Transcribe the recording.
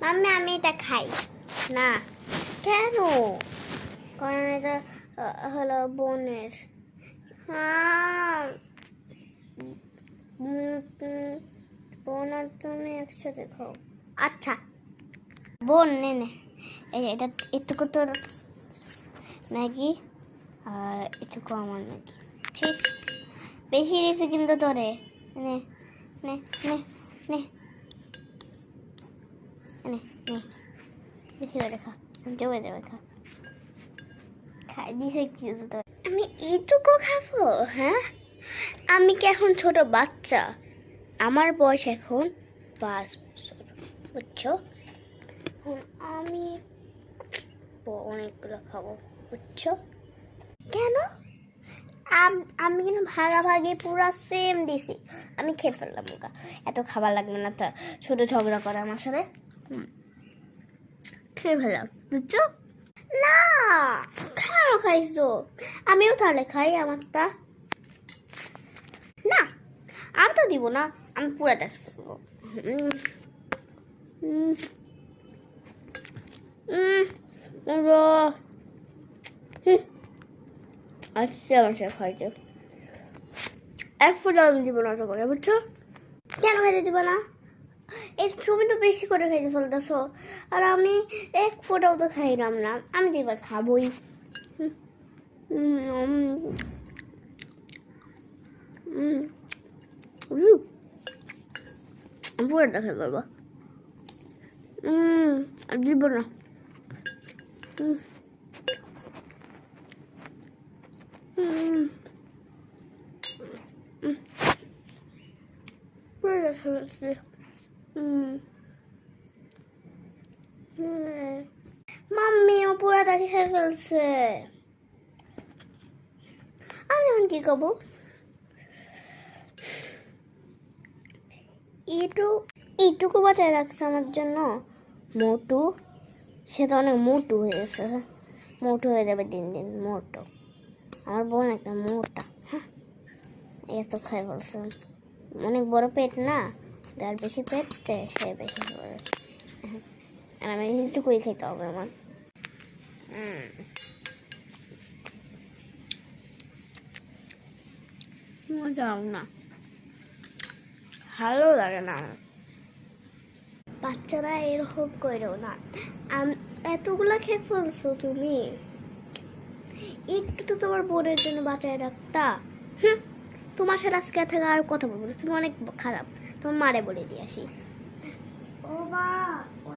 আমি এটা খাই না। কেন? কারণ এটা হলো বোনের। বোন আর তুমি একসাথে খাও। আচ্ছা বোন নে নে, এই এটা এটুকু তোর ম্যাগি আর এটুকু আমার ম্যাগি। ঠিক বেশি দিয়েছে কিন্তু তোরে। নে নে নে নে নে নে, বেশি করে খা, জমে যাবে, খা। খাই দিছে কি তোর? আমি এইটুকু খাবো? হ্যাঁ, আমি কি এখন ছোট বাচ্চা? আমার বয়স এখন 5 বছর, বুঝছো? আমি অনেকগুলো খাবো, বুঝছো? কেন? আমি কিন্তু ভাগাভাগি পুরো সেম দিছি। আমি খেয়ে ফেললাম ওটা, এত খাবার লাগবে না। তা ছোট ঝগড়া করে আমার সাথে। খেয়ে ফেললাম, বুঝছো? না, কেন খাইছো? আমিও তাহলে খাই আমারটা। না, আমি তো দিব না, আমি পুরাটা খাবো। আচ্ছা আমার খাইতে এক ফুটা আমি দিব না তোমাকে, বুঝছো? কেন খাইতে দিব না? এই তুমি তো বেশি করে খাইতে ফেলতেছো, আর আমি এক ফোঁটাও তো খাইলাম না। আমি তো এবার খাবোই। পুরোটা খাই বলবো। দিব না। পুরোটা খেয়েছি। মাম্মিও পুরোটা খেয়ে ফেলছে। আমি এখন কি করবো? এইটুকু বাঁচায় রাখছে আমার জন্য মোটু। সে তো অনেক মোটু হয়ে গেছে, মোটু হয়ে যাবে দিন দিন, মোটু। আমার বোন একটা মোটা, এত খাই বলছে। অনেক বড় পেট না, যার বেশি পেট সে বেশি বড়। আর আমি এইটুকুই খেতে হবে আমার। মজাও না, ভালো লাগে না। বাচ্চারা এরকম করেও না। এতগুলা খেয়ে ফেলছো তুমি, একটু তো তোমার বোনের জন্য বাঁচায় রাখতা। তোমার সাথে আজকে থেকে আর কথা বলবো না, তুমি অনেক খারাপ। তোমার মারে বলে দিয়ে আসি। ও মা।